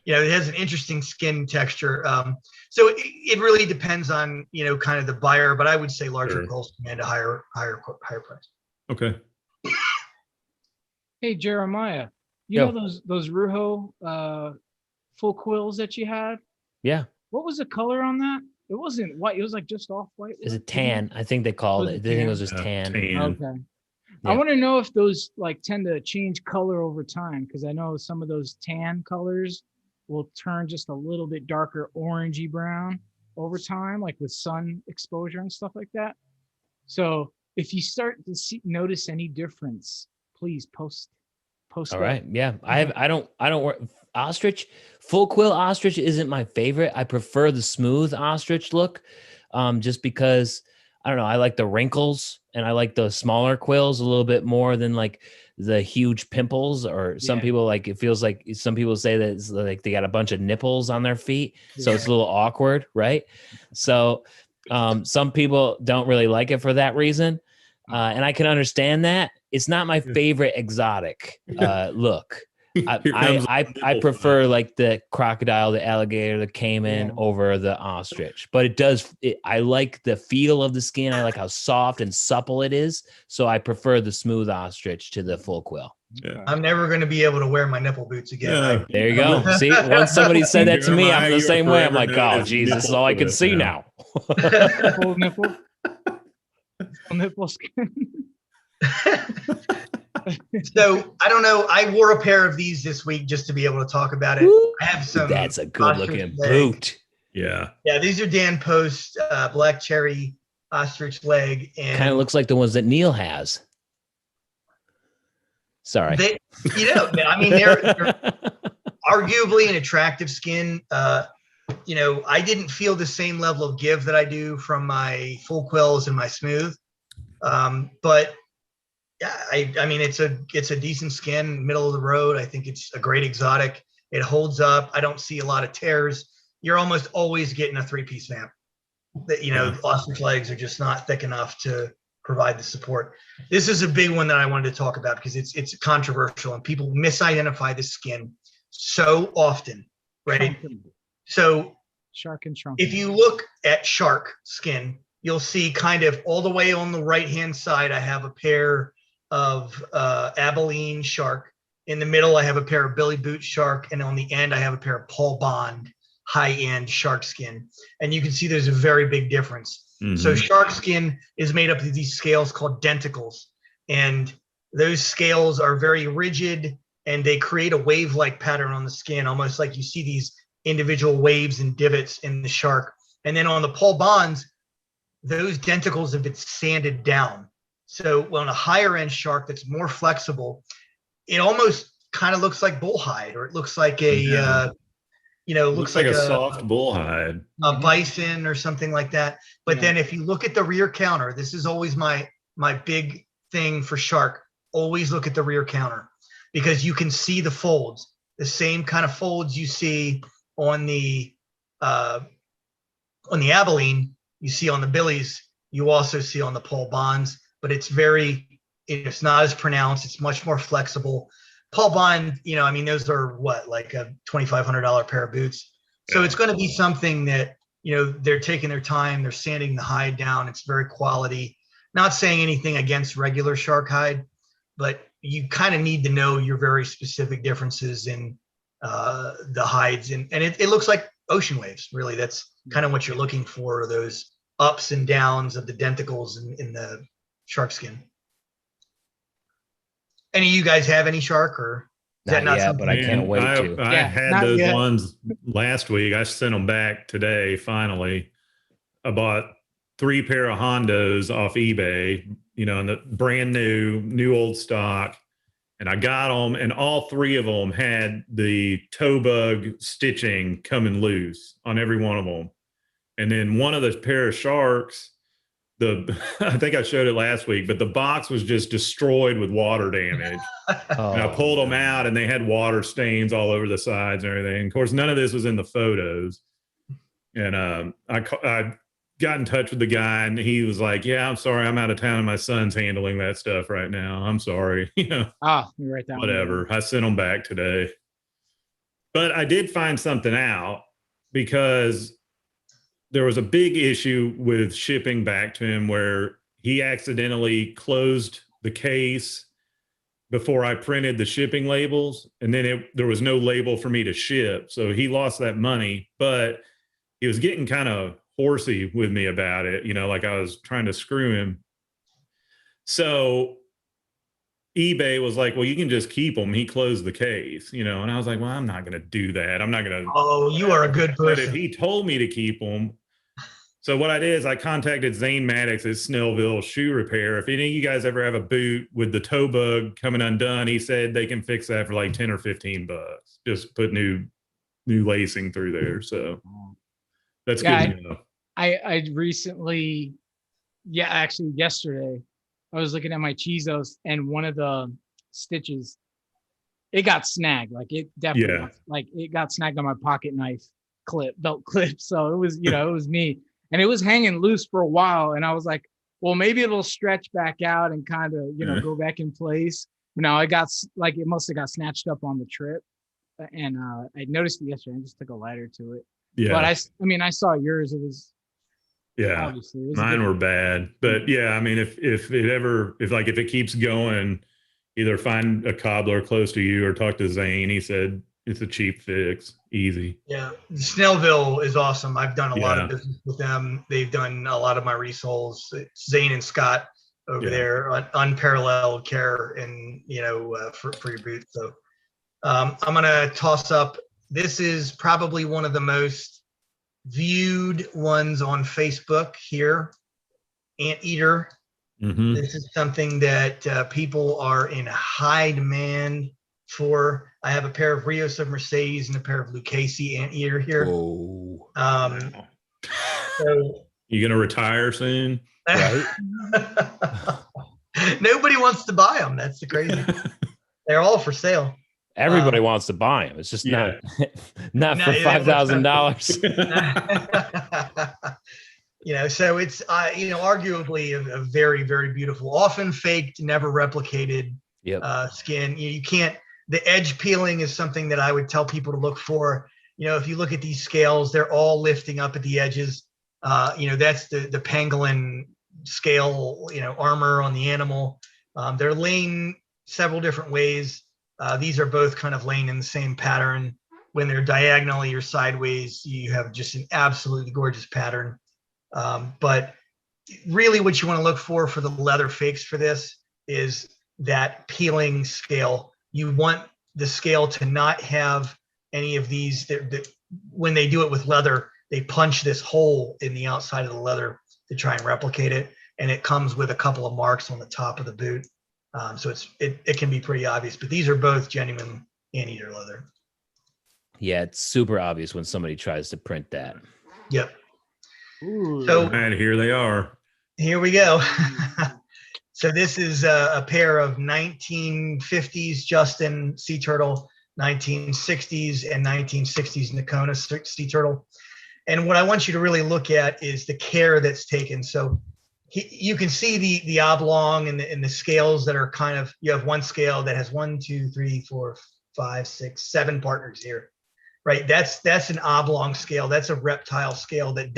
it has an interesting skin texture. So it really depends on kind of the buyer, but I would say larger quills command a higher price. Okay. Hey Jeremiah, you know those Ruho full quills that you had? Yeah. What was the color on that? It wasn't white. It was like just off white. Is it tan? I think they called it. I think it was just tan. Okay. Yeah. I want to know if those like tend to change color over time, because I know some of those tan colors will turn just a little bit darker orangey brown over time, like with sun exposure and stuff like that. So if you start to notice any difference, please post. All right. Yeah. I don't work ostrich. Full quill ostrich isn't my favorite. I prefer the smooth ostrich look. Just because I don't know, I like the wrinkles and I like the smaller quills a little bit more than like the huge pimples, or some people like, it feels like some people say that it's like they got a bunch of nipples on their feet. So it's a little awkward. Right. So some people don't really like it for that reason. And I can understand that. It's not my favorite exotic look. I prefer like the crocodile, the alligator, the caiman over the ostrich. But I like the feel of the skin. I like how soft and supple it is. So I prefer the smooth ostrich to the full quill. Yeah. I'm never going to be able to wear my nipple boots again. Yeah. There you go. See, once somebody said that to me, I'm the same way. I'm like, oh, geez, this is all I can see now. Nipple skin. So I don't know. I wore a pair of these this week just to be able to talk about it. I have some. That's a good looking boot. Yeah. Yeah. These are Dan Post black cherry ostrich leg, and kind of looks like the ones that Neil has. Sorry. I mean, they're arguably an attractive skin. I didn't feel the same level of give that I do from my full quills and my smooth. But yeah, I mean, it's a decent skin, middle of the road. I think it's a great exotic. It holds up. I don't see a lot of tears. You're almost always getting a 3-piece vamp. That ostrich legs are just not thick enough to provide the support. This is a big one that I wanted to talk about because it's controversial and people misidentify the skin so often, right? So shark and trunk. If you look at shark skin, you'll see kind of all the way on the right-hand side, I have a pair of Abilene shark. In the middle, I have a pair of Billy Boot shark. And on the end, I have a pair of Paul Bond high-end shark skin. And you can see there's a very big difference. Mm-hmm. So shark skin is made up of these scales called denticles. And those scales are very rigid and they create a wave-like pattern on the skin, almost like you see these individual waves and divots in the shark. And then on the Paul Bonds, those denticles have been sanded down. So on a higher end shark that's more flexible, it almost kind of looks like bullhide, or it looks like looks like a soft bullhide, a bison or something like that. But then if you look at the rear counter, this is always my big thing for shark. Always look at the rear counter because you can see the folds, the same kind of folds you see on the Abilene, you see on the Billies, you also see on the Paul Bonds, but it's not as pronounced. It's much more flexible. Paul Bond, those are like a $2,500 pair of boots. So it's going to be something that, they're taking their time. They're sanding the hide down. It's very quality. Not saying anything against regular shark hide, but you kind of need to know your very specific differences in the hides. And it looks like ocean waves, really. That's kind of what you're looking for, those ups and downs of the denticles in the shark skin. Any of you guys have any shark, or is that not something? But I can't wait to. I had those ones last week. I sent them back today. Finally, I bought 3 pair of Hondos off eBay, and the brand new old stock. And I got them, and all 3 of them had the toe bug stitching coming loose on every one of them. And then one of the pair of sharks, I think I showed it last week, but the box was just destroyed with water damage. And I pulled them out and they had water stains all over the sides and everything. Of course, none of this was in the photos. And I got in touch with the guy and he was like, yeah, I'm sorry, I'm out of town and my son's handling that stuff right now. I'm sorry. You write that whatever. I sent them back today. But I did find something out because there was a big issue with shipping back to him where he accidentally closed the case before I printed the shipping labels. And then there was no label for me to ship. So he lost that money, but he was getting kind of horsey with me about it, like I was trying to screw him. So eBay was like, well, you can just keep them. He closed the case, and I was like, well, I'm not going to do that. I'm not going to. Oh, you are a good person. But if he told me to keep them. So what I did is I contacted Zane Maddox at Snellville Shoe Repair. If any of you guys ever have a boot with the toe bug coming undone, he said they can fix that for like 10 or 15 bucks. Just put new lacing through there. So that's good to know. I recently, actually yesterday, I was looking at my Chizos and one of the stitches, it got snagged. Like it definitely, it got snagged on my pocket knife belt clip. So it was, it was me. And it was hanging loose for a while. And I was like, well, maybe it'll stretch back out and kind of, go back in place. No, it must have got snatched up on the trip. And I noticed it yesterday. I just took a lighter to it. Yeah. But I saw yours. It was, mine were bad. But yeah, I mean, if it keeps going, either find a cobbler close to you or talk to Zane. He said it's a cheap fix, easy. Yeah, Snellville is awesome. I've done a lot of business with them. They've done a lot of my resoles. It's Zane and Scott over there, unparalleled care and for your boots. So I'm gonna toss up. This is probably one of the most viewed ones on Facebook here, Anteater. Mm-hmm. This is something that people are in high demand for. I have a pair of Rios of Mercedes and a pair of Lucchese Anteater here. Oh. So you gonna retire soon? Right? Nobody wants to buy them. That's the crazy. They're all for sale. Everybody wants to buy them. It's just not for $5,000. So it's arguably a very, very beautiful, often faked, never replicated skin. You can't. The edge peeling is something that I would tell people to look for. If you look at these scales, they're all lifting up at the edges. That's the pangolin scale, armor on the animal. They're laying several different ways. These are both kind of laying in the same pattern. When they're diagonally or sideways, you have just an absolutely gorgeous pattern. But really what you want to look for the leather fakes for this is that peeling scale. You want the scale to not have any of these. When they do it with leather, they punch this hole in the outside of the leather to try and replicate it. And it comes with a couple of marks on the top of the boot. So it can be pretty obvious, but these are both genuine Anteater leather. Yeah, it's super obvious when somebody tries to print that. Yep. Ooh. So and here they are. Here we go. So this is a pair of 1950s Justin Sea Turtle, 1960s and 1960s Nakona Sea Turtle. And what I want you to really look at is the care that's taken. So you can see the oblong and the scales that are kind of, you have one scale that has 1, 2, 3, 4, 5, 6, 7 partners here, right? That's an oblong scale. That's a reptile scale that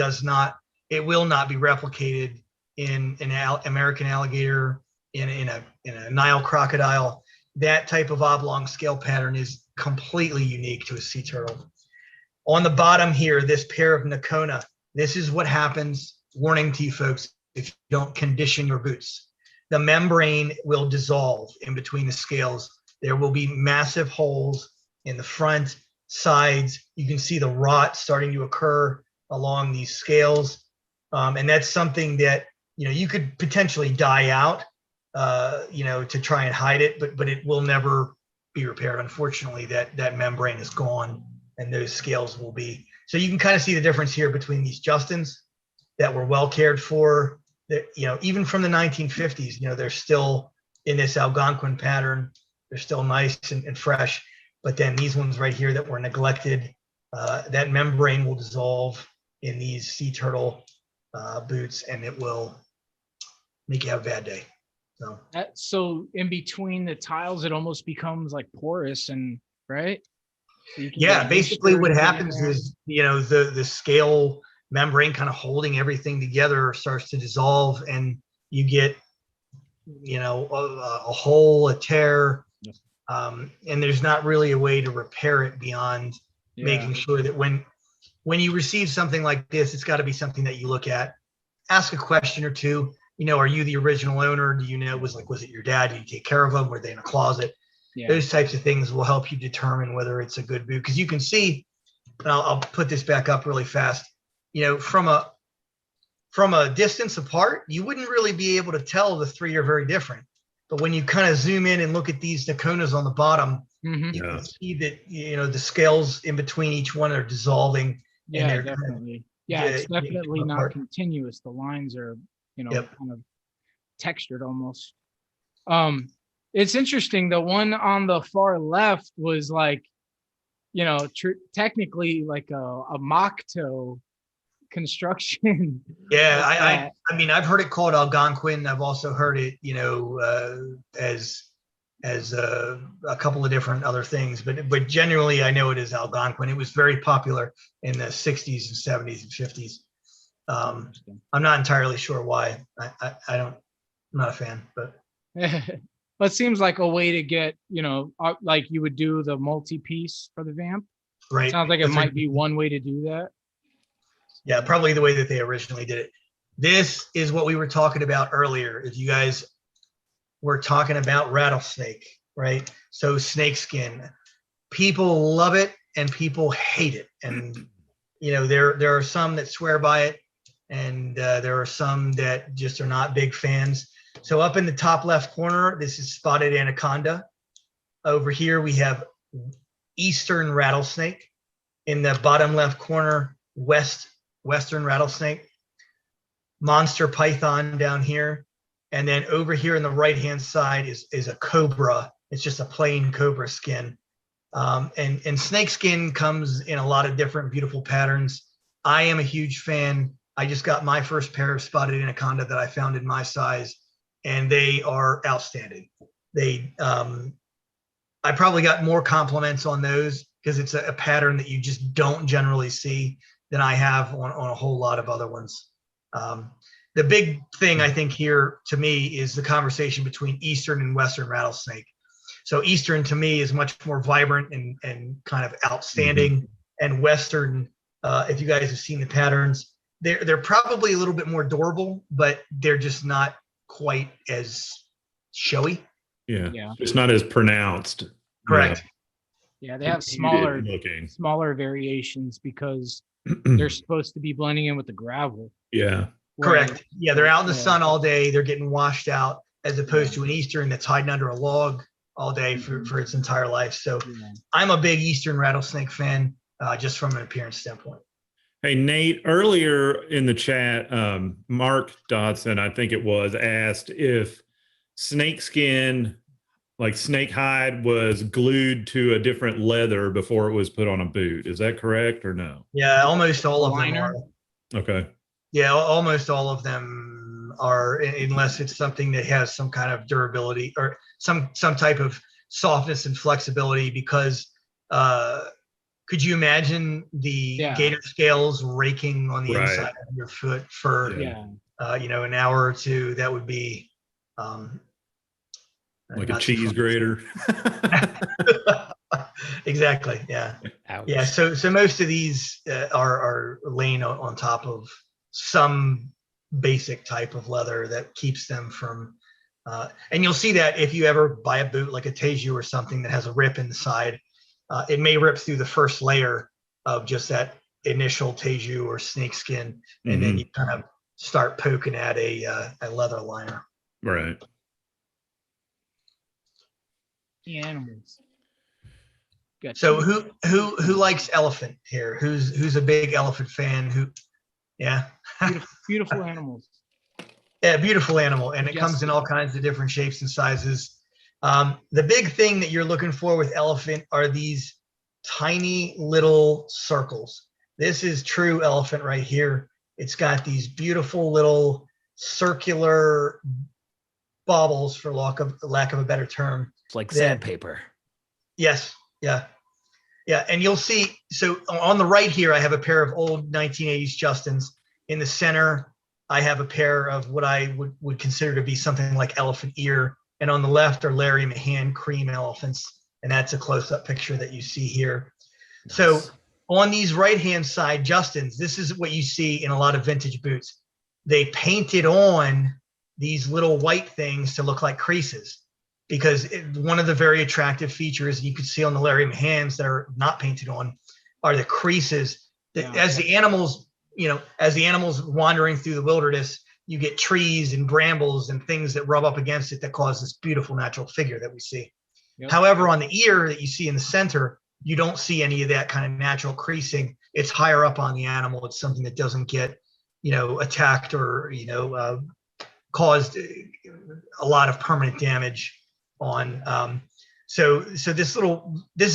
will not be replicated in an American alligator, in a Nile crocodile. That type of oblong scale pattern is completely unique to a sea turtle. On the bottom here, this pair of Nakona, this is what happens, warning to you folks, if you don't condition your boots. The membrane will dissolve in between the scales. There will be massive holes in the front, sides. You can see the rot starting to occur along these scales. And that's something that, you could potentially dye out, to try and hide it, but it will never be repaired. Unfortunately, that membrane is gone and those scales will be. So you can kind of see the difference here between these Justins that were well cared for even from the 1950s, they're still in this Algonquin pattern. They're still nice and fresh. But then these ones right here that were neglected, that membrane will dissolve in these sea turtle boots, and it will make you have a bad day. So in between the tiles, it almost becomes like porous, and right. So basically what happens is, the scale membrane kind of holding everything together starts to dissolve, and you get, a hole, a tear, and there's not really a way to repair it beyond making sure that when you receive something like this, it's got to be something that you look at, ask a question or two. Are you the original owner? Do you know, was it your dad? Did you take care of them? Were they in a closet? Yeah. Those types of things will help you determine whether it's a good boot. Because you can see, and I'll put this back up really fast, from a distance apart, you wouldn't really be able to tell the three are very different. But when you kind of zoom in and look at these Dakonas on the bottom, you can see that, the scales in between each one are dissolving. Yeah, definitely. It's definitely not continuous. The lines are, kind of textured almost. It's interesting. The one on the far left was like, technically like a mock toe construction. Yeah, I mean, I've heard it called Algonquin. I've also heard it, as a couple of different other things, but generally I know it is Algonquin. It was very popular in the 60s and 70s and 50s. I'm not entirely sure why. I'm not a fan, but. But it seems like a way to get, like you would do the multi-piece for the vamp. Right. Sounds like it might be one way to do that. Yeah, probably the way that they originally did it. This is what we were talking about earlier. If you guys were talking about rattlesnake, right? So snakeskin, people love it and people hate it. And, there are some that swear by it, and there are some that just are not big fans. So up in the top left corner, this is spotted anaconda. Over here, we have eastern rattlesnake. In the bottom left corner, western rattlesnake. Monster python down here. And then over here on the right-hand side is a cobra. It's just a plain cobra skin. And snake skin comes in a lot of different beautiful patterns. I am a huge fan. I just got my first pair of spotted anaconda that I found in my size, and they are outstanding. I probably got more compliments on those because it's a pattern that you just don't generally see than I have on a whole lot of other ones. The big thing I think here to me is the conversation between Eastern and Western rattlesnake. So Eastern to me is much more vibrant and kind of outstanding, and Western, if you guys have seen the patterns, they're probably a little bit more durable, but they're just not quite as showy. Yeah. It's not as pronounced. Correct. Yeah, they have smaller variations because they're supposed to be blending in with the gravel. Yeah. Correct. Yeah, they're out in the sun all day. They're getting washed out, as opposed to an Eastern that's hiding under a log all day for its entire life. So I'm a big Eastern rattlesnake fan, just from an appearance standpoint. Hey, Nate, earlier in the chat, Mark Dodson, I think it was, asked if snakeskin, like snake hide, was glued to a different leather before it was put on a boot. Is that correct or no? Yeah, almost all of them are. Okay. Yeah, almost all of them are, unless it's something that has some kind of durability or some type of softness and flexibility, because could you imagine the gator scales raking on the inside of your foot for an hour or two? That would be like a cheese grater. Exactly. Yeah. Ouch. Yeah. So most of these are laying on top of some basic type of leather that keeps them from. And you'll see that if you ever buy a boot like a Teju or something that has a rip in the side, it may rip through the first layer of just that initial Teju or snake skin, and then you kind of start poking at a leather liner. Right. The animals. Gotcha. So who likes elephant here? Who's a big elephant fan? Who? Yeah. Beautiful animals. Yeah, beautiful animal, and it Yes. comes in all kinds of different shapes and sizes. The big thing that you're looking for with elephant are these tiny little circles. This is true elephant right here. It's got these beautiful little circular baubles, for lack of a better term. It's like that- sandpaper. Yes, yeah. Yeah, and you'll see, so on the right here, I have a pair of old 1980s Justins. In the center, I have a pair of what I would consider to be something like elephant ear. And on the left are Larry Mahan cream elephants. And that's a close-up picture that you see here. Nice. So on these right-hand side Justins, this is what you see in a lot of vintage boots. They painted on these little white things to look like creases, because one of the very attractive features you could see on the Larry Mahans that are not painted on are the creases. That as the animals, as the animals wandering through the wilderness, you get trees and brambles and things that rub up against it that cause this beautiful natural figure that we see. Yep. However, on the ear that you see in the center, you don't see any of that kind of natural creasing. It's higher up on the animal. It's something that doesn't get, attacked or, caused a lot of permanent damage on. So this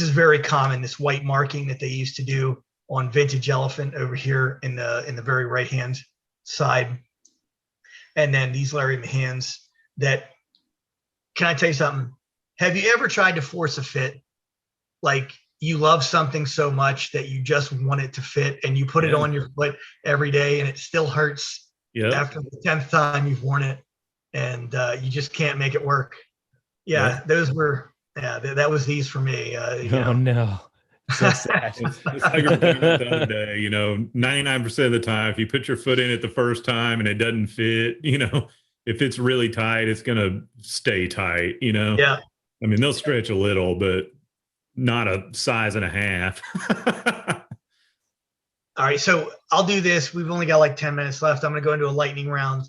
is very common, this white marking that they used to do on vintage elephant over here in the very right hand side. And then these Larry Mahans that, can I tell you something? Have you ever tried to force a fit? Like you love something so much that you just want it to fit, and you put it on your foot every day and it still hurts after the 10th time you've worn it, and you just can't make it work. Those were, that was these for me. Oh no. So sad. It's like we were talking about the other day, 99% of the time, if you put your foot in it the first time and it doesn't fit, if it's really tight, it's going to stay tight, Yeah. I mean, they'll stretch a little, but not a size and a half. All right. So I'll do this. We've only got like 10 minutes left. I'm going to go into a lightning round.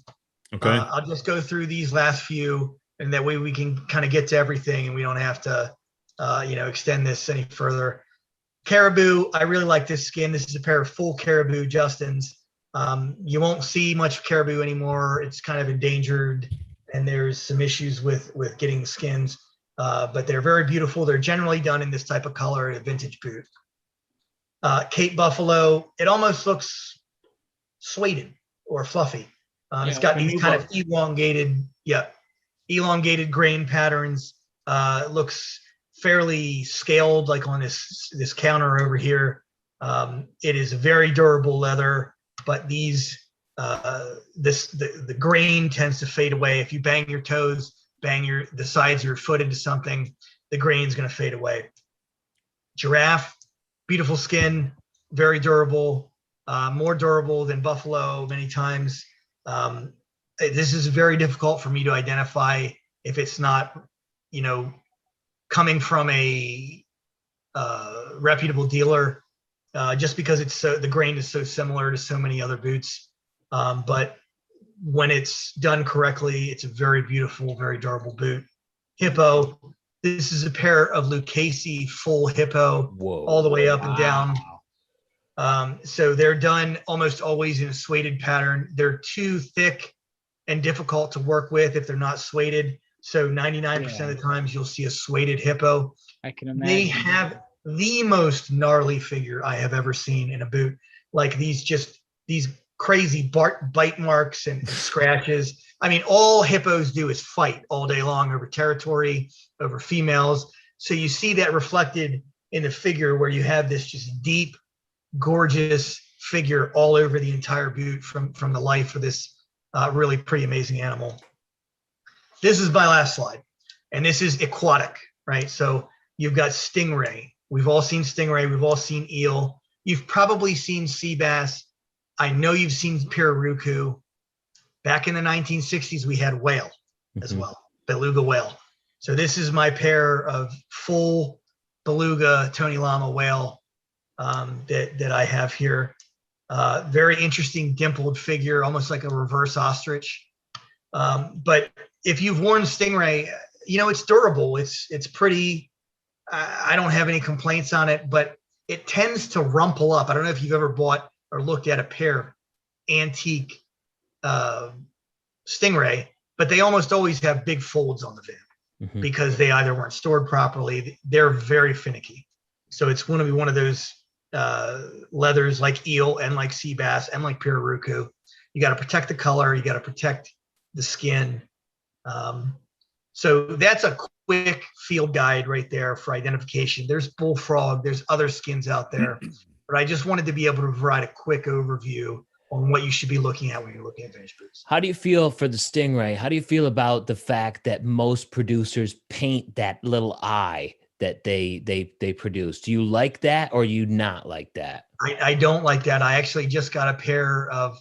Okay. I'll just go through these last few, and that way we can kind of get to everything and we don't have to, extend this any further. Caribou, I really like this skin. This is a pair of full caribou Justins. You won't see much caribou anymore. It's kind of endangered, and there's some issues with getting the skins, but they're very beautiful. They're generally done in this type of color, a vintage boot. Cape Buffalo, it almost looks suede or fluffy. It's got these kind of elongated grain patterns. It looks fairly scaled, like on this counter over here. It is a very durable leather, but the grain tends to fade away. If you bang your toes, the sides of your foot into something, the grain's going to fade away. Giraffe, beautiful skin, very durable, more durable than buffalo many times. This is very difficult for me to identify if it's not, coming from a reputable dealer, just because the grain is so similar to so many other boots. But when it's done correctly, it's a very beautiful, very durable boot. Hippo, this is a pair of Lucchese full hippo. Whoa. All the way up and down. So they're done almost always in a suede pattern. They're too thick and difficult to work with if they're not suede. So 99% of the times you'll see a suede hippo. I can imagine. They have the most gnarly figure I have ever seen in a boot. Like these crazy bite marks and scratches. I mean, all hippos do is fight all day long over territory, over females. So you see that reflected in the figure, where you have this just deep, gorgeous figure all over the entire boot from the life of this really pretty amazing animal. This is my last slide, and this is aquatic, right? So you've got stingray. We've all seen stingray. We've all seen eel. You've probably seen sea bass. I know you've seen pirarucu. Back in the 1960s, we had whale as well, beluga whale. So this is my pair of full beluga Tony Lama whale that I have here. Very interesting dimpled figure, almost like a reverse ostrich. But if you've worn stingray, it's durable. It's pretty. I don't have any complaints on it, but it tends to rumple up. I don't know if you've ever bought or looked at a pair of antique Stingray, but they almost always have big folds on the fin because they either weren't stored properly. They're very finicky. So it's going to be one of those leathers like eel and like sea bass and like pirarucu. You got to protect the color. You got to protect the skin. So that's a quick field guide right there for identification. There's bullfrog. There's other skins out there. But I just wanted to be able to provide a quick overview on what you should be looking at when you're looking at vintage boots. How do you feel for the Stingray? How do you feel about the fact that most producers paint that little eye that they produce? Do you like that or you not like that? I don't like that. I actually just got a pair of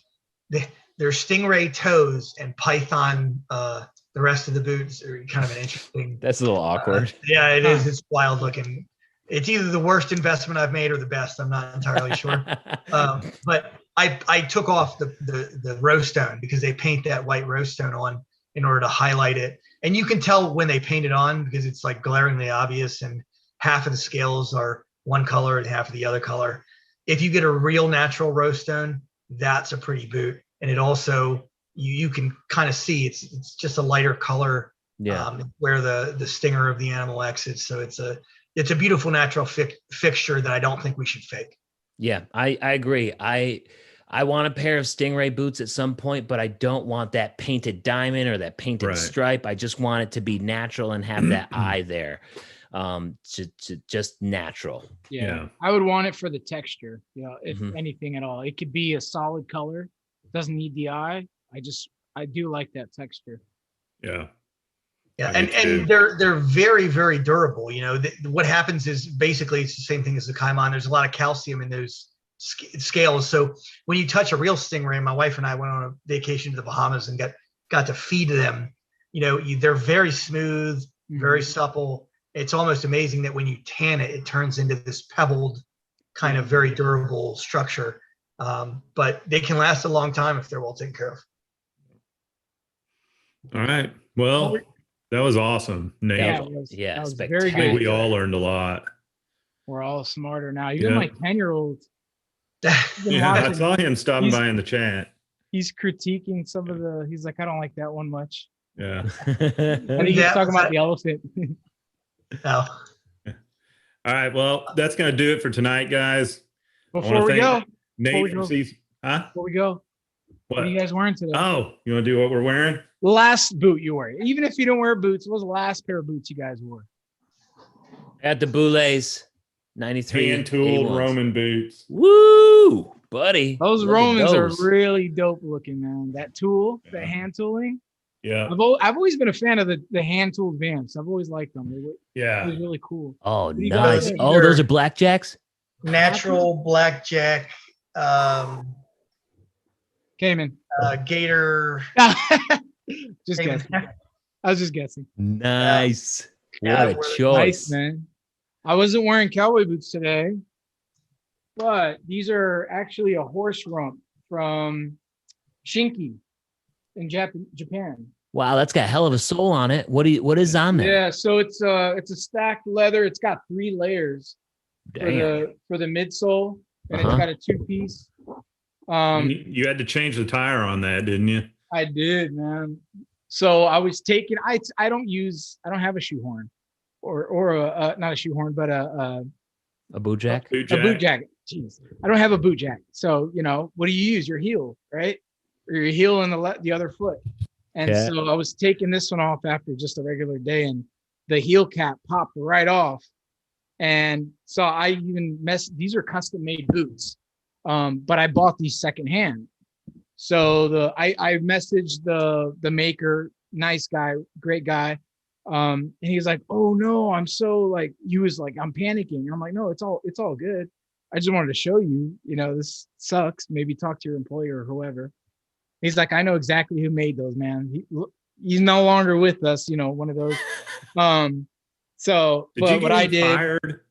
their Stingray toes and Python. The rest of the boots are kind of an interesting. That's a little awkward. Yeah, it is. It's wild looking. It's either the worst investment I've made or the best. I'm not entirely sure. But I took off the rose stone because they paint that white rose stone on in order to highlight it. And you can tell when they paint it on because it's like glaringly obvious and half of the scales are one color and half of the other color. If you get a real natural rose stone, that's a pretty boot. And it also, you can kind of see it's just a lighter color where the stinger of the animal exits. So it's a beautiful natural fixture that I don't think we should fake. Yeah, I agree. I want a pair of Stingray boots at some point, but I don't want that painted diamond or that painted stripe. I just want it to be natural and have that eye there. Just natural. Yeah. I would want it for the texture, if anything at all. It could be a solid color. It doesn't need the eye. I do like that texture. Yeah. Yeah, and they're very, very durable. What happens is basically it's the same thing as the Caiman. There's a lot of calcium in those scales. So when you touch a real stingray, my wife and I went on a vacation to the Bahamas and got to feed them. They're very smooth, very supple. It's almost amazing that when you tan it, it turns into this pebbled kind of very durable structure. But they can last a long time if they're well taken care of. All right. Well, that was awesome, Nate. That was spectacular. very I think good. we all learned a lot. We're all smarter now. Even my 10-year-old. I saw him stopping by in the chat. He's critiquing some of he's like, I don't like that one much. Yeah. I think he's talking about the elephant. Oh. All right. Well, that's going to do it for tonight, guys. Before we go, Nate from Cecil. Before we go, what are you guys wearing today? Oh, you want to do what we're wearing? Last boot you wore. Even if you don't wear boots, what was the last pair of boots you guys wore? At the Boulez 93 hand-tooled A1s. Roman boots. Woo, buddy. Those Romans are really dope looking, man. That tool, that hand tooling. Yeah. I've always been a fan of the hand tooled Vans. I've always liked them. It was really cool. Oh, nice. Oh, those are blackjacks? Natural blackjack. Cayman. Gator. Just guessing. I was just guessing. Nice. What a choice. Nice, man. I wasn't wearing cowboy boots today, but these are actually a horse rump from Shinki in Japan. Wow, that's got a hell of a sole on it. What is on there? Yeah, so it's a stacked leather. It's got 3 layers for the midsole, and it's got a 2-piece. You had to change the tire on that, didn't you? I did, man. So I was taking. I don't have a shoehorn, or not a shoehorn, but a boot jack. A boot jacket. Jeez, I don't have a boot jacket. So what do you use? Your heel, right? Or your heel and the other foot. And so I was taking this one off after just a regular day, and the heel cap popped right off. And so I even these are custom made boots. But I bought these secondhand. So I messaged the maker, nice guy, great guy. And he was like, "Oh no, I'm so he was like, I'm panicking." And I'm like, "No, it's all good. I just wanted to show you, this sucks. Maybe talk to your employer or whoever." He's like, "I know exactly who made those, man. He's no longer with us, one of those." So but what I did, fired?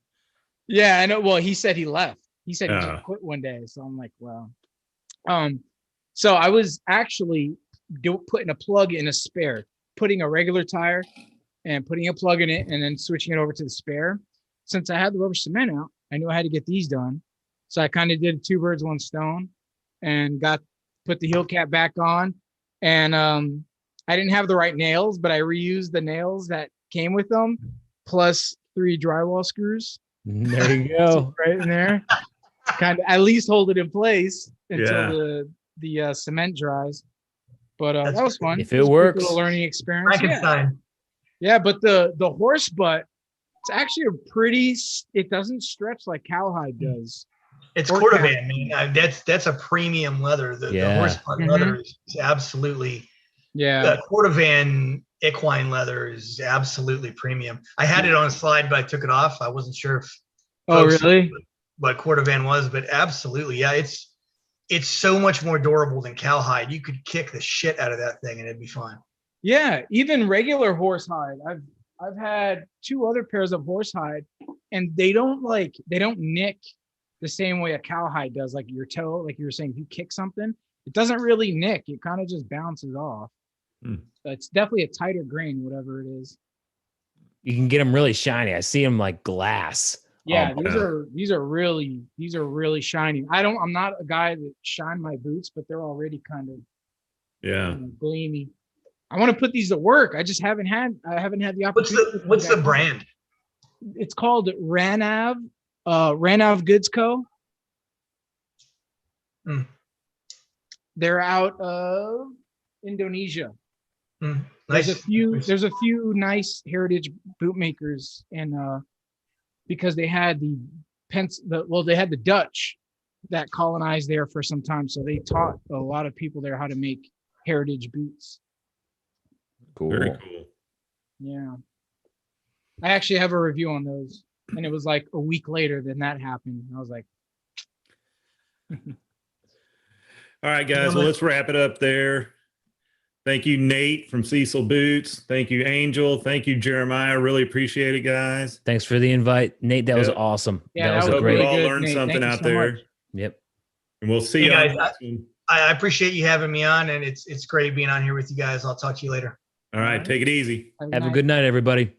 Yeah, I know. Well, he said he left. He said he just quit one day. So I'm like, well, so I was actually putting a plug in a spare, putting a regular tire and putting a plug in it and then switching it over to the spare. Since I had the rubber cement out, I knew I had to get these done. So I kind of did 2 birds, 1 stone and put the heel cap back on. And I didn't have the right nails, but I reused the nails that came with them, plus 3 drywall screws. There you go. Right in there. Kind of at least hold it in place until Yeah. the cement dries. But That's that was fun. If it was a quick works. little learning experience. Yeah. Frankenstein. Yeah, but the horse butt, it's actually a pretty. It doesn't stretch like cowhide does. It's Or cordovan, man. That's a premium leather. The Yeah. horse butt leather is absolutely. Yeah. The cordovan equine leather is absolutely premium. I had it on a slide, but I took it off. I wasn't sure if. Oh, folks really? knew what cordovan was, but absolutely, yeah. It's so much more durable than cowhide. You could kick the shit out of that thing, and it'd be fine. Yeah, even regular horsehide. I've had 2 other pairs of horsehide, and they don't nick the same way a cowhide does. Like your toe, like you were saying, if you kick something, it doesn't really nick. It kind of just bounces off. So it's definitely a tighter grain, whatever it is. You can get them really shiny. I see them like glass. Yeah, Oh, these are really shiny. I'm not a guy that shine my boots, but they're already kind of Yeah. gleamy. I want to put these to work. I just haven't had the opportunity. What's the brand? It's called Ranav Goods Co. They're out of Indonesia. Nice. There's a few nice heritage boot makers, and because they had they had the Dutch that colonized there for some time, so they taught a lot of people there how to make heritage boots. cool. Very cool. Yeah, I actually have a review on those, and it was like a week later than that happened. I was like, All right, guys. Well, let's wrap it up there. Thank you, Nate from Cecil Boots. Thank you, Angel. Thank you, Jeremiah. Really appreciate it, guys. Thanks for the invite, Nate. That was Yep. awesome. Yeah, that was that a was great. We really all good, learned Nate. something Thank you out so there. much. Yep. And we'll see Hey, you on guys, the next one. I appreciate you having me on, and it's great being on here with you guys. I'll talk to you later. All right. Take it easy. Have a good night, everybody.